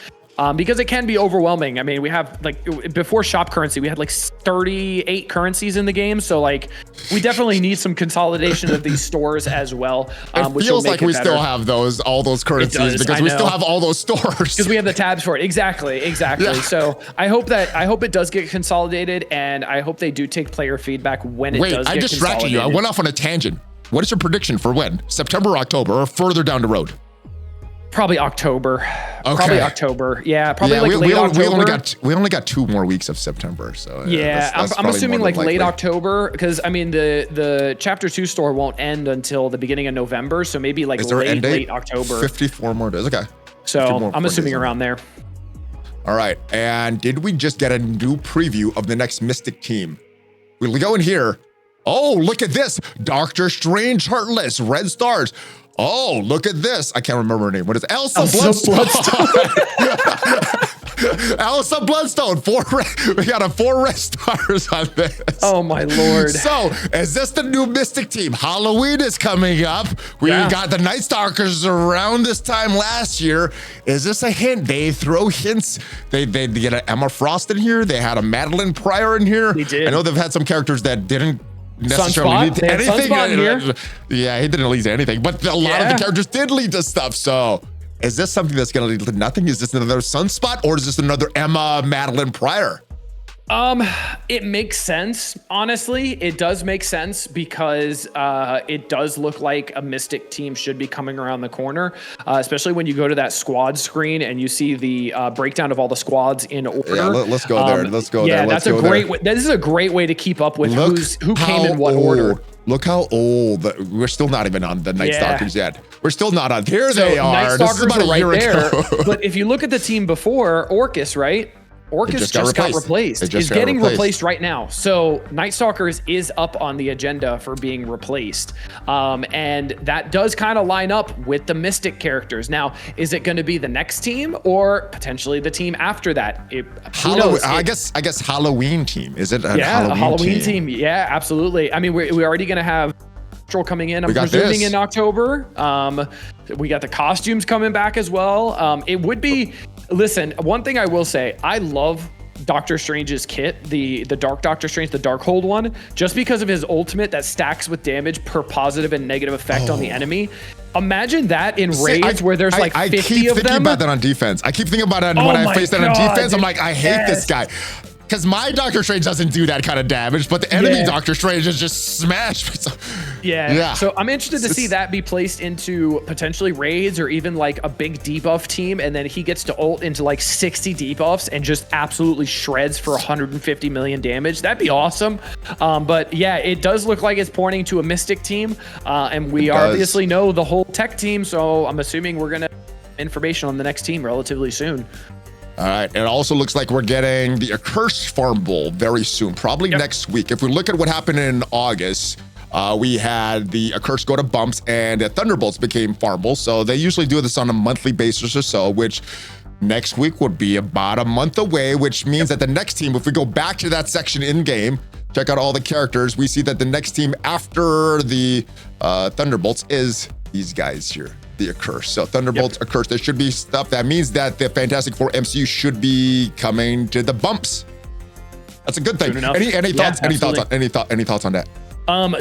S2: Because it can be overwhelming. I mean, we have like before shop currency, we had like 38 currencies in the game. So like we definitely need some consolidation of these stores as well.
S1: It feels like we still have all those currencies because we still have all those stores.
S2: Because we have the tabs for it. Exactly. Yeah. So I hope it does get consolidated, and I hope they do take player feedback when it does get consolidated. Wait, I distracted you.
S1: I went off on a tangent. What is your prediction for when? September, or October, or further down the road?
S2: Probably October. Okay. Probably October. Yeah, probably late October.
S1: We only got 2 more weeks of September, so
S2: that's I'm assuming like late October, because I mean the chapter 2 store won't end until the beginning of November, so maybe like late October.
S1: 54 more days. Okay.
S2: So I'm assuming around there.
S1: All right. And did we just get a new preview of the next Mystic team? We'll go in here. Oh, look at this. Doctor Strange Heartless, red stars. Oh, look at this. I can't remember her name. What is it? Elsa Bloodstone. Elsa Bloodstone. We got 4 red stars on this.
S2: Oh, my Lord.
S1: So, is this the new Mystic team? Halloween is coming up. We got the Night Stalkers around this time last year. Is this a hint? They throw hints. They get an Emma Frost in here. They had a Madeline Pryor in here.
S2: They did.
S1: I know they've had some characters that didn't necessarily lead to anything. Yeah, he didn't lead to anything, but a lot of the characters did lead to stuff. So is this something that's going to lead to nothing? Is this another Sunspot, or is this another Emma Madeline Pryor?
S2: It makes sense. Honestly, it does make sense because it does look like a Mystic team should be coming around the corner, especially when you go to that squad screen and you see the breakdown of all the squads in order. Yeah,
S1: let's go there. Let's go there.
S2: Yeah, that's a great way. This is a great way to keep up with who came in what order.
S1: Look how old. We're still not even on the Night Stalkers yet. We're still not on. Here they are.
S2: Night Stalkers are right there. But if you look at the team before, Orcus, right? Orcus just got replaced. Is getting replaced right now. So Night Stalkers is up on the agenda for being replaced. And that does kind of line up with the Mystic characters. Now, is it going to be the next team or potentially the team after that? Who knows?
S1: I guess Halloween team. Is it
S2: a Halloween team? Yeah, absolutely. I mean, we're already going to have coming in, I'm presuming in October. We got the costumes coming back as well. It would be, listen, one thing I will say, I love Doctor Strange's kit, the Dark Doctor Strange, the Darkhold one, just because of his ultimate that stacks with damage per positive and negative effect on the enemy. Imagine that in raids where there's like 50 of them. I keep
S1: thinking about that on defense. I keep thinking about it when I face that on defense. Dude. I'm like, I hate this guy. Because my Doctor Strange doesn't do that kind of damage, but the enemy Doctor Strange is just smashed.
S2: Yeah. So I'm interested to see that be placed into potentially raids or even like a big debuff team, and then he gets to ult into like 60 debuffs and just absolutely shreds for 150 million damage. That'd be awesome. But yeah, it does look like it's pointing to a Mystic team, and we obviously know the whole tech team, so I'm assuming we're gonna information on the next team relatively soon.
S1: All right, it also looks like we're getting the Accursed Farmable very soon, probably next week. If we look at what happened in August, we had the Accursed go to bumps and the Thunderbolts became farmable. So they usually do this on a monthly basis or so, which next week would be about a month away, which means that the next team, if we go back to that section in game, check out all the characters, we see that the next team after the Thunderbolts is these guys here. The Accursed. So Thunderbolts, Accursed, there should be stuff. That means that the Fantastic Four MCU should be coming to the bumps. That's a good thing. Any thoughts? Any thoughts on that?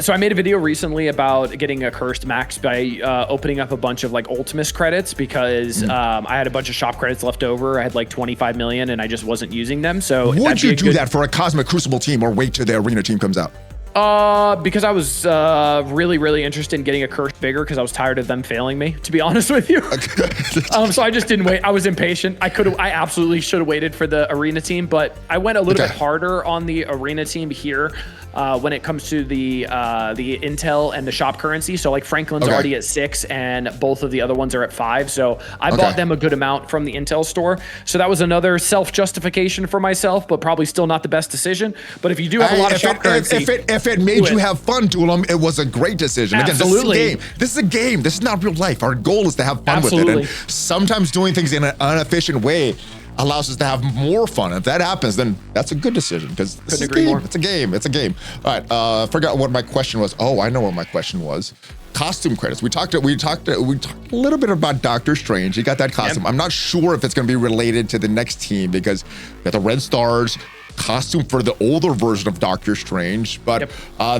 S2: So I made a video recently about getting Accursed max by opening up a bunch of like Ultimus credits because I had a bunch of shop credits left over. I had like 25 million and I just wasn't using them. So
S1: would you do that for a Cosmic Crucible team or wait till the Arena team comes out?
S2: Because I was really interested in getting Accursed bigger because I was tired of them failing me, to be honest with you. So I just didn't wait. I was impatient. I absolutely should have waited for the Arena team, but I went a little bit harder on the Arena team here when it comes to the Intel and the shop currency. So like Franklin's already at 6 and both of the other ones are at 5. So I bought them a good amount from the Intel store. So that was another self-justification for myself, but probably still not the best decision. But if you do have a lot of shop currency,
S1: if it made you have fun, Dulam, it was a great decision.
S2: Absolutely.
S1: Again, this is a game. This is not real life. Our goal is to have fun with it. And sometimes doing things in an inefficient way allows us to have more fun. If that happens, then that's a good decision because it's a game. It's a game. It's a game. All right. I forgot what my question was. Oh, I know what my question was. Costume credits. We talked a little bit about Doctor Strange. He got that costume. I'm not sure if it's going to be related to the next team because we got the Red Stars costume for the older version of Doctor Strange, but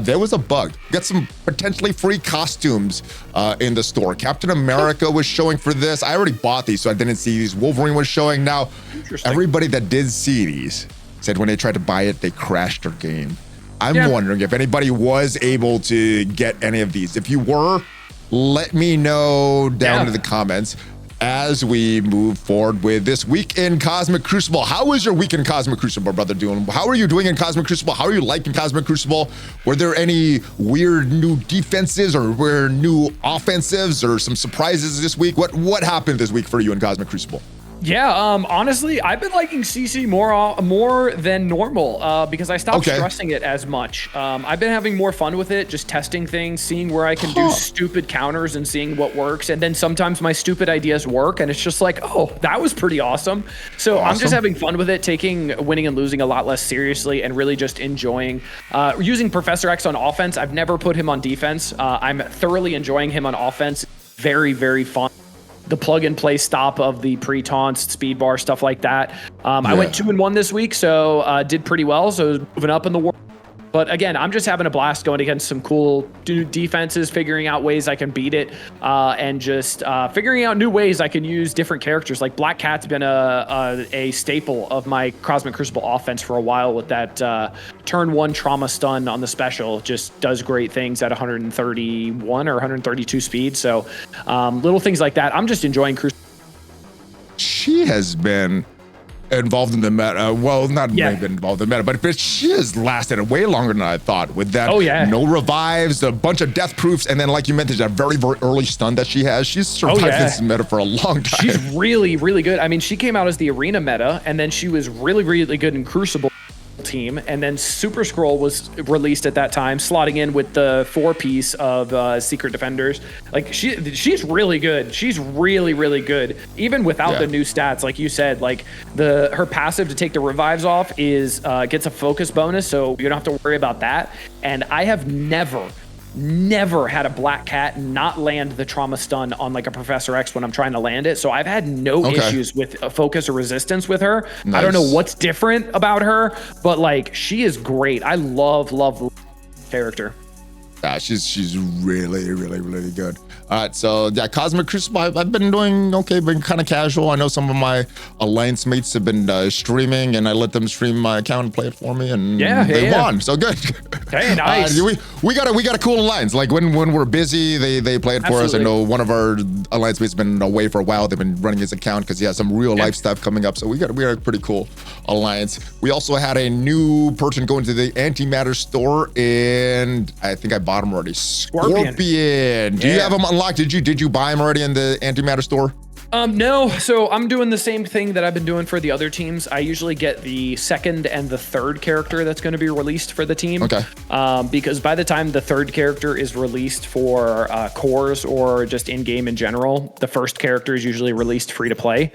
S1: there was a bug. Got some potentially free costumes in the store. Captain America was showing for this. I already bought these, so I didn't see these. Wolverine was showing. Now, everybody that did see these said when they tried to buy it, they crashed their game. I'm wondering if anybody was able to get any of these. If you were, let me know down in the comments as we move forward with this week in Cosmic Crucible. How was your week in Cosmic Crucible, brother Dulam? How are you doing in Cosmic Crucible? How are you liking Cosmic Crucible? Were there any weird new defenses or new offensives or some surprises this week? What happened this week for you in Cosmic Crucible?
S2: Yeah, honestly, I've been liking CC more than normal because I stopped stressing it as much. I've been having more fun with it, just testing things, seeing where I can do stupid counters and seeing what works. And then sometimes my stupid ideas work and it's just like, oh, that was pretty awesome. So I'm just having fun with it, taking winning and losing a lot less seriously and really just enjoying using Professor X on offense. I've never put him on defense. I'm thoroughly enjoying him on offense. Very fun. The plug and play stop of the pre-taunts, speed bar, stuff like that. I went 2-1 this week, so did pretty well. So moving up in the world. But again, I'm just having a blast going against some cool defenses, figuring out ways I can beat it, and just figuring out new ways I can use different characters. Like Black Cat's been a staple of my Cosmic Crucible offense for a while with that turn 1 trauma stun on the special. Just does great things at 131 or 132 speed. So little things like that. I'm just enjoying Crucible.
S1: She has been involved in the meta. Well, not maybe been involved in the meta, but she has lasted way longer than I thought with that. No revives, a bunch of death proofs, and then like you mentioned, that very, very early stun that she has. She's survived this meta for a long time.
S2: She's really, really good. I mean, she came out as the arena meta, and then she was really, really good in Crucible team, and then Super Scroll was released at that time, slotting in with the 4-piece of Secret Defenders. Like she's really good. She's really, really good, even without the new stats. Like you said, like her passive to take the revives off is gets a focus bonus, so you don't have to worry about that. And I have never had a Black Cat not land the trauma stun on like a Professor X when I'm trying to land it. So I've had no issues with focus or resistance with her. I don't know what's different about her, but like she is great. I love character.
S1: Yeah, she's really, really, really good. All right, so yeah, Cosmic Crucible, I've been doing okay, been kind of casual. I know some of my alliance mates have been streaming, and I let them stream my account and play it for me, and they won. So good.
S2: Hey, nice.
S1: We got a cool alliance. Like when we're busy, they play it for us. I know one of our alliance mates has been away for a while. They've been running his account because he has some real life stuff coming up. So we got a pretty cool alliance. We also had a new person go into the Antimatter store, and I think I bought him already. Scorpion. Do you have him unlocked? Did you buy him already in the Antimatter store?
S2: No, so I'm doing the same thing that I've been doing for the other teams. I usually get the second and the third character that's going to be released for the team. Okay. Because by the time the third character is released for cores or just in-game in general, the first character is usually released free to play.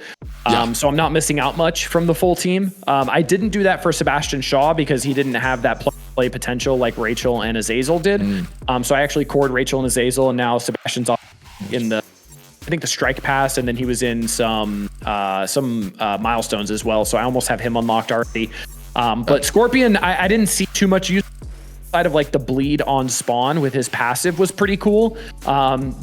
S2: So I'm not missing out much from the full team. I didn't do that for Sebastian Shaw because he didn't have that play potential like Rachel and Azazel did. So I actually cored Rachel and Azazel, and now Sebastian's off in the, I think the strike pass, and then he was in some milestones as well. So I almost have him unlocked already. But Scorpion, I didn't see too much use outside of like the bleed on spawn with his passive was pretty cool.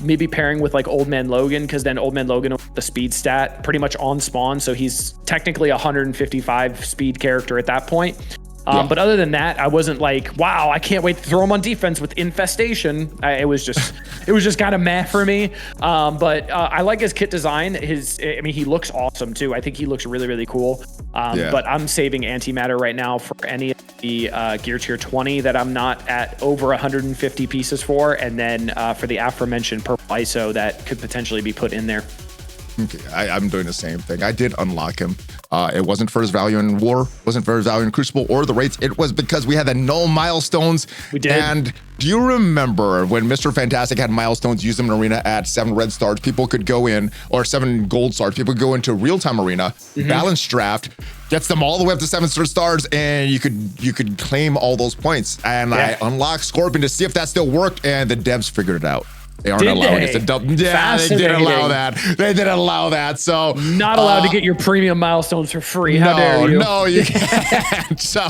S2: Maybe pairing with like Old Man Logan, because then Old Man Logan with the speed stat pretty much on spawn. So he's technically a 155 speed character at that point. But other than that, I wasn't like, wow, I can't wait to throw him on defense with Infestation. It was just kind of meh for me. But I like his kit design. I mean, he looks awesome too. I think he looks really, really cool. But I'm saving Antimatter right now for any of the gear tier 20 that I'm not at over 150 pieces for. And then for the aforementioned purple ISO that could potentially be put in there.
S1: Okay, I'm doing the same thing. I did unlock him. It wasn't for his value in War, wasn't for his value in Crucible or the raids. It was because we had the null milestones.
S2: We did.
S1: And do you remember when Mr. Fantastic had milestones, use them in Arena at 7 red stars, people could go in, or 7 gold stars, people could go into real-time Arena, balance draft, gets them all the way up to 7 stars, and you could claim all those points. And I unlocked Scorpion to see if that still worked, and the devs figured it out. They aren't allowing us to dump. Yeah, they didn't allow that. They didn't allow that. So
S2: not allowed to get your premium milestones for free. How dare you?
S1: No, you can't. So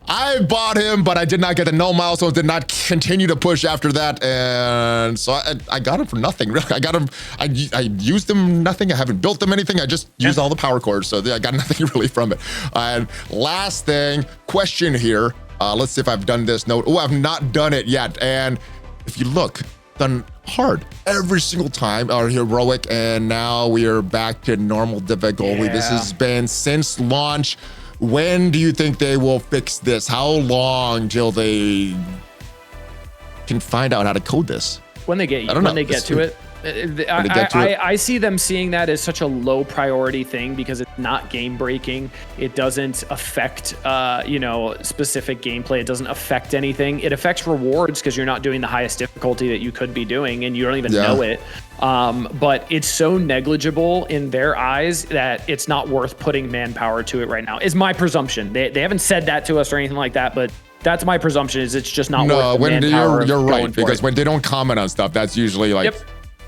S1: I bought him, but I did not get the null milestones. Did not continue to push after that, and so I got him for nothing. Really, I got him. I used him nothing. I haven't built them anything. I just used all the power cores, so I got nothing really from it. And last thing, question here. Let's see if I've done this note. Oh, I've not done it yet. And if you look. Done hard every single time, our heroic, and now we are back to normal difficulty. This has been since launch. When do you think they will fix this? How long till they can find out how to code this?
S2: When they get to it. I see them seeing that as such a low priority thing because it's not game breaking. It doesn't affect, specific gameplay. It doesn't affect anything. It affects rewards because you're not doing the highest difficulty that you could be doing and you don't even know it. But it's so negligible in their eyes that it's not worth putting manpower to it right now, is my presumption. They haven't said that to us or anything like that, but that's my presumption is it's just not worth the manpower.
S1: You're right, because when they don't comment on stuff, that's usually like...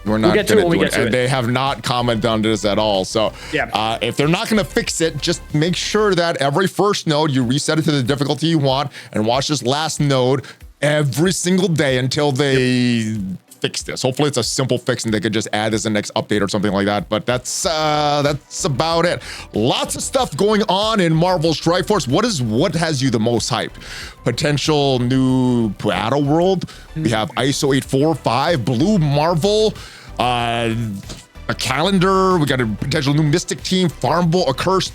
S1: We're not going to do it. And they have not commented on this at all. So if they're not going to fix it, just make sure that every first node, you reset it to the difficulty you want and watch this last node every single day until they fix this. Hopefully it's a simple fix and they could just add this in the next update or something like that. But that's about it. Lots of stuff going on in Marvel Strike Force. What has you the most hype? Potential new battle world. We have Iso-8 4, 5, Blue Marvel, a calendar. We got a potential new Mystic team, Farmable, Accursed.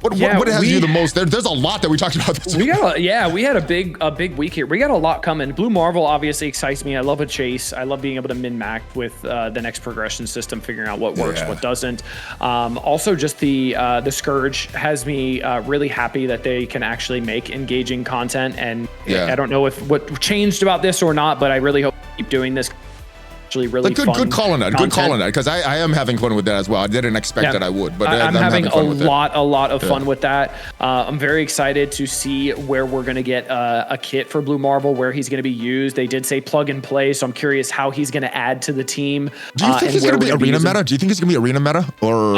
S1: What has you the most? There's a lot that we talked about this week.
S2: We had a big week here. We got a lot coming. Blue Marvel obviously excites me. I love a chase. I love being able to min-max with the next progression system, figuring out what works, what doesn't. Also, just the Scourge has me really happy that they can actually make engaging content. And I don't know if what changed about this or not, but I really hope they keep doing this. Really fun
S1: good call on that. Good call on that, because I am having fun with that as well. I didn't expect that I would, but
S2: I'm having a lot of fun with that. I'm very excited to see where we're going to get a kit for Blue Marvel, where he's going to be used. They did say plug and play, so I'm curious how he's going to add to the team.
S1: Do you think he's going to be arena meta? Do you think he's going to be arena meta or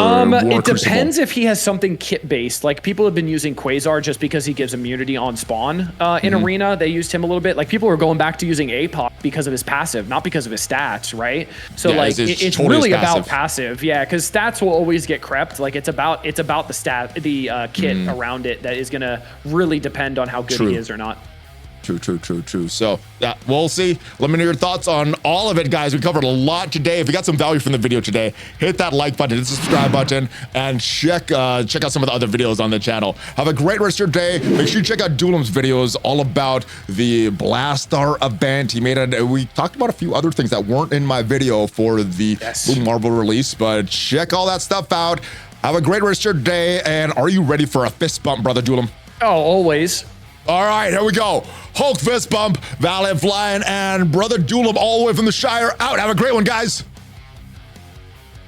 S2: it depends if he has something kit based. Like people have been using Quasar just because he gives immunity on spawn in arena. They used him a little bit. Like people are going back to using APOC because of his passive, not because of his stats. Right, so like it's totally really about passive, because stats will always get crept. Like it's about the kit around it that is gonna really depend on how good he is or not.
S1: True. So yeah, we'll see. Let me know your thoughts on all of it, guys. We covered a lot today. If you got some value from the video today, hit that like button, hit the subscribe button, and check out some of the other videos on the channel. Have a great rest of your day. Make sure you check out Dulom's videos all about the Blastaar event. He made it. We talked about a few other things that weren't in my video for the Blue Marvel release, but check all that stuff out. Have a great rest of your day. And are you ready for a fist bump, brother Dulom?
S2: Oh, always.
S1: All right, here we go. Hulk fist bump, ValleyFlyin, and brother Dulom all the way from the Shire out. Have a great one, guys.